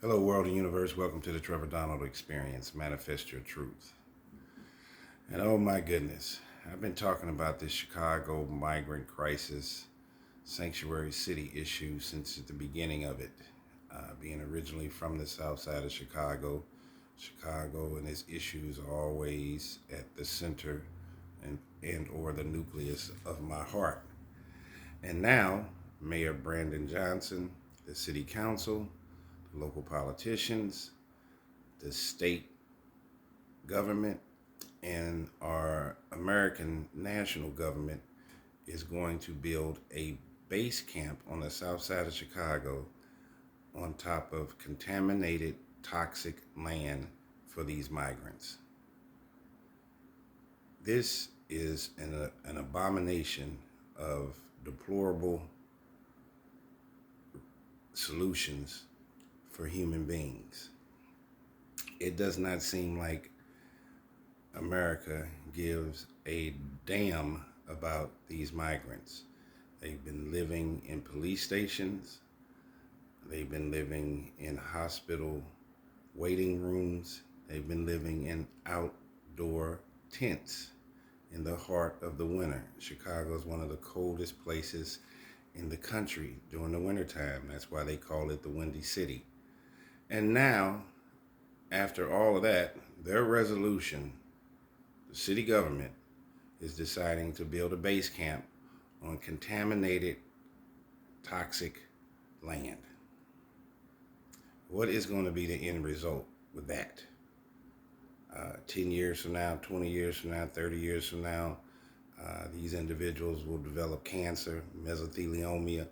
Hello, world and universe. Welcome to the Trevor Donald Experience. Manifest your truth. And oh my goodness, I've been talking about this Chicago migrant crisis, sanctuary city issue since the beginning of it. Being originally from the south side of Chicago and its issues are always at the center and or the nucleus of my heart. And now, Mayor Brandon Johnson, the city council, the local politicians, the state government, and our American national government is going to build a base camp on the south side of Chicago on top of contaminated, toxic land for these migrants. This is an abomination of deplorable solutions for human beings. It does not seem like America gives a damn about these migrants. They've been living in police stations. They've been living in hospital waiting rooms. They've been living in outdoor tents in the heart of the winter. Chicago is one of the coldest places in the country during the wintertime. That's why they call it the Windy City. And now, after all of that, their resolution, the city government, is deciding to build a base camp on contaminated, toxic land. What is going to be the end result with that? 10 years from now, 20 years from now, 30 years from now, these individuals will develop cancer, mesothelioma,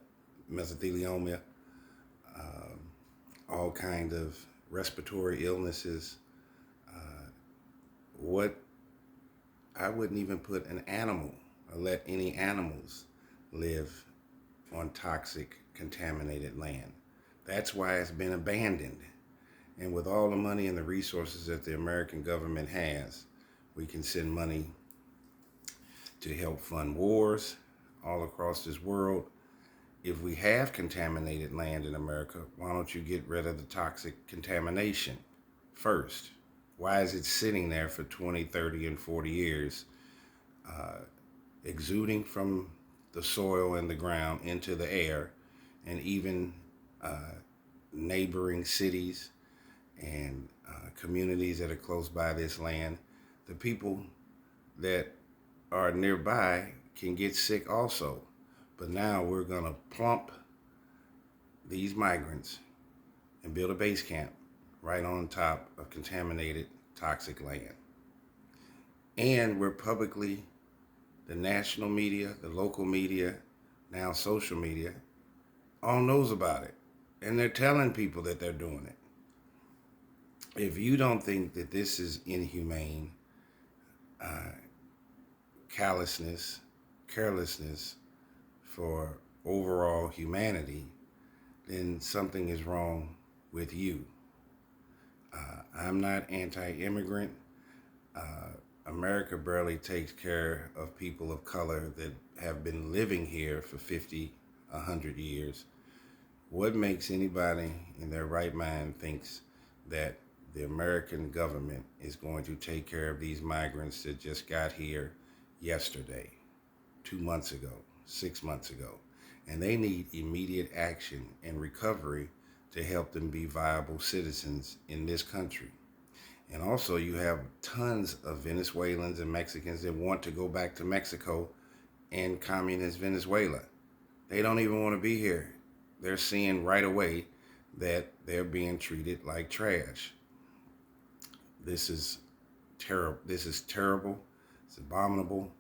all kind of respiratory illnesses. What I wouldn't even put an animal or let any animals live on toxic, contaminated land. That's why it's been abandoned. And with all the money and the resources that the American government has, we can send money to help fund wars all across this world. If we have contaminated land in America, why don't you get rid of the toxic contamination first? Why is it sitting there for 20, 30, and 40 years, exuding from the soil and the ground into the air, and even neighboring cities and communities that are close by this land? The people that are nearby can get sick also. But now we're going to plump these migrants and build a base camp right on top of contaminated, toxic land. And we're publicly, the national media, the local media, now social media, all knows about it. And they're telling people that they're doing it. If you don't think that this is inhumane, callousness, carelessness for overall humanity, then something is wrong with you. I'm not anti-immigrant. America barely takes care of people of color that have been living here for 50, 100 years. What makes anybody in their right mind thinks that the American government is going to take care of these migrants that just got here yesterday, 2 months ago, 6 months ago? And they need immediate action and recovery to help them be viable citizens in this country. And also you have tons of Venezuelans and Mexicans that want to go back to Mexico and communist Venezuela. They don't even want to be here. They're seeing right away that they're being treated like trash. This is terrible. It's abominable,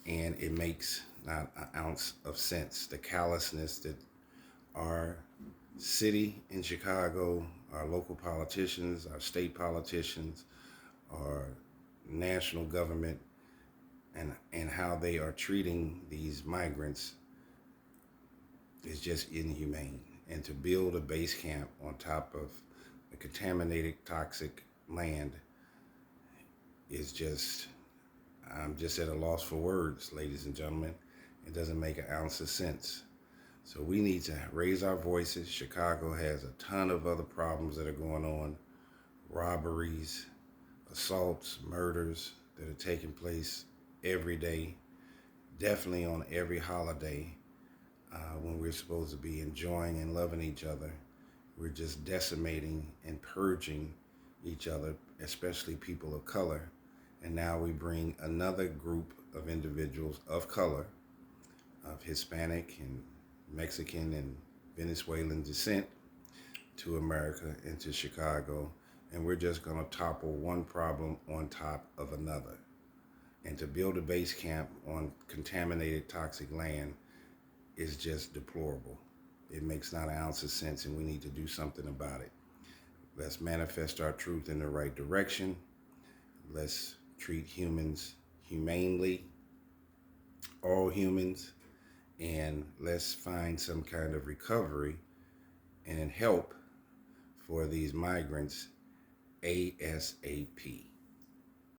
and it makes not an ounce of sense. The callousness that our city in Chicago, our local politicians, our state politicians, our national government, and how they are treating these migrants is just inhumane. And to build a base camp on top of a contaminated, toxic land is just, I'm just at a loss for words, ladies and gentlemen. It doesn't make an ounce of sense. So we need to raise our voices. Chicago has a ton of other problems that are going on: robberies, assaults, murders that are taking place every day, definitely on every holiday, when we're supposed to be enjoying and loving each other. We're just decimating and purging each other, especially people of color. And now we bring another group of individuals of color, of Hispanic and Mexican and Venezuelan descent, to America, into Chicago, and we're just going to topple one problem on top of another. And to build a base camp on contaminated, toxic land is just deplorable. It makes not an ounce of sense, and we need to do something about it. Let's manifest our truth in the right direction. Let's treat humans humanely, all humans, and let's find some kind of recovery and help for these migrants ASAP.